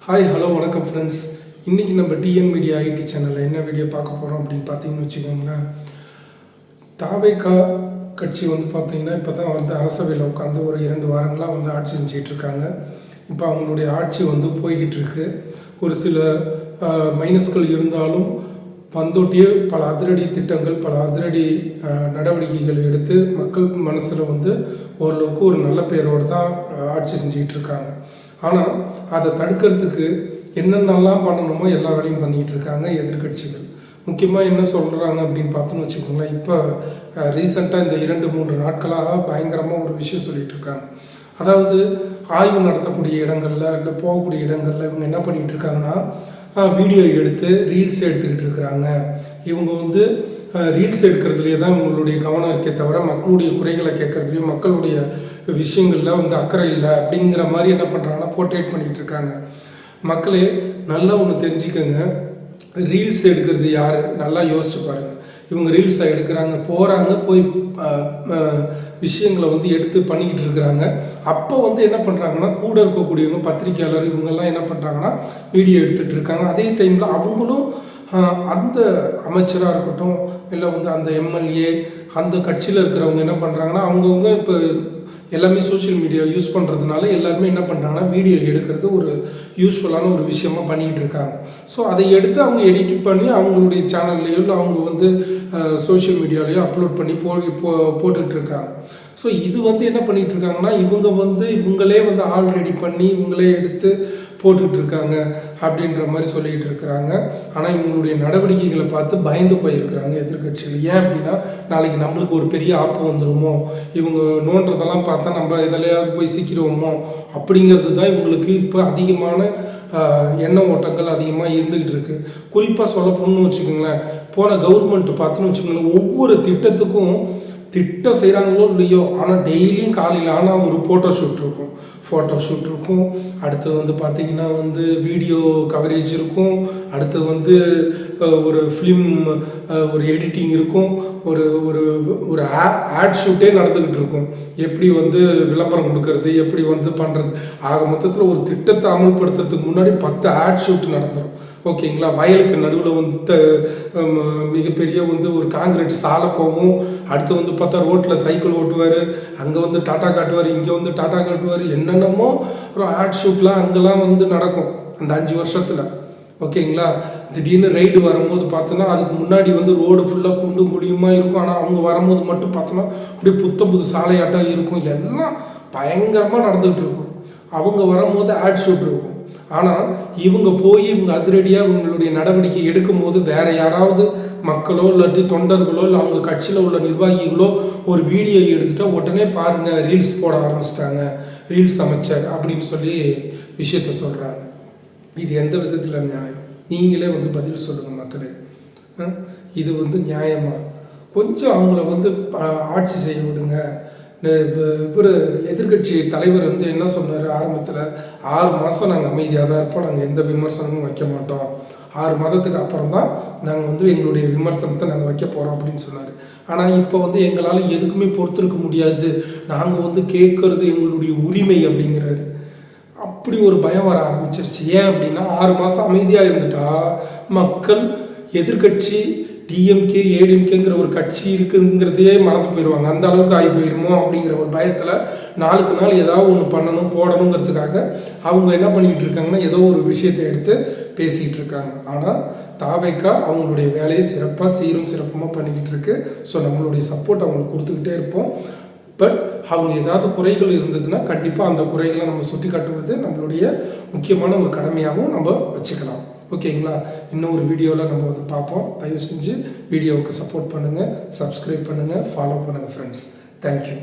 Hi hello வணக்கம் friends. இன்றைக்கி நம்ம டிஎன் மீடியா ஐடி சேனலில் என்ன வீடியோ பார்க்க போகிறோம் அப்படின்னு பார்த்தீங்கன்னு வச்சுக்கோங்களேன். தாவேகா கட்சி பார்த்தீங்கன்னா இப்போ தான் அரசவையில் உட்காந்து ஒரு 2 வாரங்களாக ஆட்சி செஞ்சிகிட்டு இருக்காங்க. இப்போ அவங்களுடைய ஆட்சி போய்கிட்டு இருக்கு. ஒரு சில மைனஸ்கள் இருந்தாலும் வந்தோட்டியே பல அதிரடி திட்டங்கள், பல அதிரடி நடவடிக்கைகள் எடுத்து மக்கள் மனசில் ஓரளவுக்கு ஒரு நல்ல பேரோடு தான் ஆட்சி செஞ்சுக்கிட்டு இருக்காங்க. ஆனால் அதை தடுக்கிறதுக்கு என்னென்னலாம் பண்ணணுமோ எல்லா வேலையும் பண்ணிகிட்டு இருக்காங்க எதிர்கட்சிகள். முக்கியமாக என்ன சொல்கிறாங்க அப்படின்னு பார்த்தோன்னு வச்சுக்கோங்களேன். இப்போ ரீசெண்டாக இந்த 2-3 நாட்களாக பயங்கரமாக ஒரு விஷயம் சொல்லிகிட்டு இருக்காங்க. அதாவது ஆய்வு நடத்தக்கூடிய இடங்களில் இல்லை போகக்கூடிய இடங்களில் இவங்க என்ன பண்ணிகிட்டு இருக்காங்கன்னா, வீடியோ எடுத்து ரீல்ஸ் எடுத்துக்கிட்டு இருக்கிறாங்க. இவங்க ரீல்ஸ் எடுக்கிறதுலே தான் இவங்களுடைய கவனம் இருக்கே தவிர மக்களுடைய குறைகளை கேட்கறதுலையும் மக்களுடைய விஷயங்களில் அக்கறை இல்லை அப்படிங்கிற மாதிரி என்ன பண்ணுறாங்கன்னா போர்ட்ரேட் பண்ணிகிட்டு இருக்காங்க. மக்களே நல்லா ஒன்று தெரிஞ்சுக்கோங்க, ரீல்ஸ் எடுக்கிறது யார் நல்லா யோசிச்சு பாருங்கள். இவங்க ரீல்ஸை எடுக்கிறாங்க, போகிறாங்க, போய் விஷயங்களை எடுத்து பண்ணிக்கிட்டு இருக்கிறாங்க. அப்போ என்ன பண்ணுறாங்கன்னா, கூட இருக்கக்கூடியவங்க பத்திரிகையாளர் இவங்கெல்லாம் என்ன பண்ணுறாங்கன்னா வீடியோ எடுத்துகிட்டு இருக்காங்க. அதே டைமில் அவங்களும் அந்த அமைச்சராக இருக்கட்டும் இல்லை அந்த எம்எல்ஏ அந்த கட்சியில் இருக்கிறவங்க என்ன பண்ணுறாங்கன்னா, அவங்கவுங்க இப்போ எல்லாமே சோஷியல் மீடியா யூஸ் பண்ணுறதுனால எல்லாருமே என்ன பண்ணுறாங்கன்னா வீடியோ எடுக்கிறது ஒரு யூஸ்ஃபுல்லான ஒரு விஷயமா பண்ணிகிட்டு இருக்காங்க. ஸோ அதை எடுத்து அவங்க எடிட் பண்ணி அவங்களுடைய சேனல்லையோ இல்லை அவங்க சோஷியல் மீடியாலேயோ அப்லோட் பண்ணி போட்டுக்கிட்டு இருக்காங்க. ஸோ இது என்ன பண்ணிகிட்டு இருக்காங்கன்னா, இவங்களே ஆல் ரெடி பண்ணி இவங்களே எடுத்து போட்டுக்கிட்டு இருக்காங்க அப்படின்ற மாதிரி சொல்லிகிட்டு இருக்கிறாங்க. ஆனால் இவங்களுடைய நடவடிக்கைகளை பார்த்து பயந்து போயிருக்கிறாங்க எதிர்கட்சிகள். ஏன் அப்படின்னா, நாளைக்கு நம்மளுக்கு ஒரு பெரிய ஆப்பு வந்துடுமோ, இவங்க நோன்றதெல்லாம் பார்த்தா நம்ம இதிலையாவது போய் சிக்கிடுவோமோ அப்படிங்கிறது தான் இவங்களுக்கு இப்போ அதிகமான எண்ண ஓட்டங்கள் அதிகமாக இருந்துக்கிட்டு இருக்குது. குறிப்பாக சொல்ல போகணும்னு வச்சுக்கோங்களேன், போன கவர்மெண்ட் பார்த்துன்னு வச்சுக்கோங்களேன், ஒவ்வொரு திட்டத்துக்கும் திட்டம் செய்கிறாங்களோ இல்லையோ ஆனால் டெய்லியும் காலையில் ஆனால் ஒரு ஃபோட்டோ ஷூட் இருக்கும். அடுத்து பார்த்திங்கன்னா வீடியோ கவரேஜ் இருக்கும். அடுத்து ஒரு ஃபிலிம் ஒரு எடிட்டிங் இருக்கும். ஒரு ஒரு ஒரு ஆட் ஷூட்டே நடந்துக்கிட்டு இருக்கும். எப்படி விளம்பரம் கொடுக்கறது, எப்படி பண்ணுறது. ஆக மொத்தத்தில் ஒரு திட்டத்தை அமல்படுத்துறதுக்கு முன்னாடி 10 ஆட் ஷூட் நடந்துடும். ஓகேங்களா. வயலுக்கு நடுவில் மிகப்பெரிய ஒரு காங்கிரீட் சாலை போகும். அடுத்து பார்த்தா ரோட்டில் சைக்கிள் ஓட்டுவார், அங்கே டாட்டா காட்டுவார், இங்கே டாட்டா காட்டுவார். என்னென்னமோ ஒரு ஆட் ஷூட்லாம் அங்கெல்லாம் நடக்கும் அந்த 5 வருஷத்தில். ஓகேங்களா. திடீர்னு ரைடு வரும்போது பார்த்தோன்னா அதுக்கு முன்னாடி ரோடு ஃபுல்லாக குண்டும் குழியுமாக இருக்கும். ஆனால் அவங்க வரும்போது மட்டும் பார்த்தோன்னா அப்படியே புது சாலையாட்டம் இருக்கும். எல்லாம் பயங்கரமாக நடந்துகிட்டு இருக்கும். அவங்க வரும்போது ஆட் ஷூட் இருக்கும். ஆனால் இவங்க அதிரடியாக இவங்களுடைய நடவடிக்கை எடுக்கும்போது வேறு யாராவது மக்களோ இல்லாட்டி தொண்டர்களோ இல்லை அவங்க கட்சியில் உள்ள நிர்வாகிகளோ ஒரு வீடியோ எடுத்துட்டால் உடனே பாருங்கள் ரீல்ஸ் போட ஆரம்பிச்சிட்டாங்க, ரீல்ஸ் அமைச்சர் அப்படின்னு சொல்லி விஷயத்த சொல்கிறாங்க. இது எந்த விதத்தில் நியாயம்? நீங்களே பதில் சொல்லுங்கள் மக்களே. இது நியாயமா? கொஞ்சம் அவங்கள ஆட்சி செய்ய விடுங்க. இவர் எதிர்கட்சி தலைவர் என்ன சொன்னார் ஆரம்பத்தில், 6 மாதம் நாங்கள் அமைதியாக தான் இருப்போம், நாங்கள் எந்த விமர்சனமும் வைக்க மாட்டோம், 6 மாதத்துக்கு அப்புறம் தான் நாங்கள் எங்களுடைய விமர்சனத்தை நாங்கள் வைக்க போகிறோம் அப்படின்னு சொன்னார். ஆனால் இப்போ எங்களால் எதுக்குமே பொறுத்திருக்க முடியாது, நாங்கள் கேட்கறது எங்களுடைய உரிமை அப்படிங்கிறாரு. அப்படி ஒரு பயம் வர ஆரம்பிச்சிருச்சு. ஏன் அப்படின்னா, 6 மாதம் அமைதியாக இருந்துட்டா மக்கள் எதிர்கட்சி டிஎம்கே ஏடிஎம்கேங்கிற ஒரு கட்சி இருக்குங்கிறதையே மறந்து போயிடுவாங்க. அந்த அளவுக்கு ஆகி போயிடுமோ அப்படிங்கிற ஒரு பயத்தில் நாளுக்கு நாள் ஏதாவது ஒன்று போடணுங்கிறதுக்காக அவங்க என்ன பண்ணிக்கிட்டு இருக்காங்கன்னா, ஏதோ ஒரு விஷயத்தை எடுத்து பேசிக்கிட்டு இருக்காங்க. ஆனால் தாவேகா அவங்களுடைய வேலையை சிறப்பாக சிறப்புமாக பண்ணிக்கிட்டு இருக்கு. ஸோ நம்மளுடைய சப்போர்ட் அவங்களுக்கு கொடுத்துக்கிட்டே இருப்போம். பட் அவங்க ஏதாவது குறைகள் இருந்ததுன்னா கண்டிப்பாக அந்த குறைகளை நம்ம சுட்டி காட்டுவது நம்மளுடைய முக்கியமான ஒரு கடமையாகவும் நம்ம வச்சுக்கலாம். ஓகேங்களா. இன்னும் ஒரு வீடியோவில் நம்ம பார்ப்போம். தயவு செஞ்சு வீடியோவுக்கு சப்போர்ட் பண்ணுங்கள், சப்ஸ்கிரைப் பண்ணுங்கள், ஃபாலோ பண்ணுங்கள் ஃப்ரெண்ட்ஸ். தேங்க்யூ.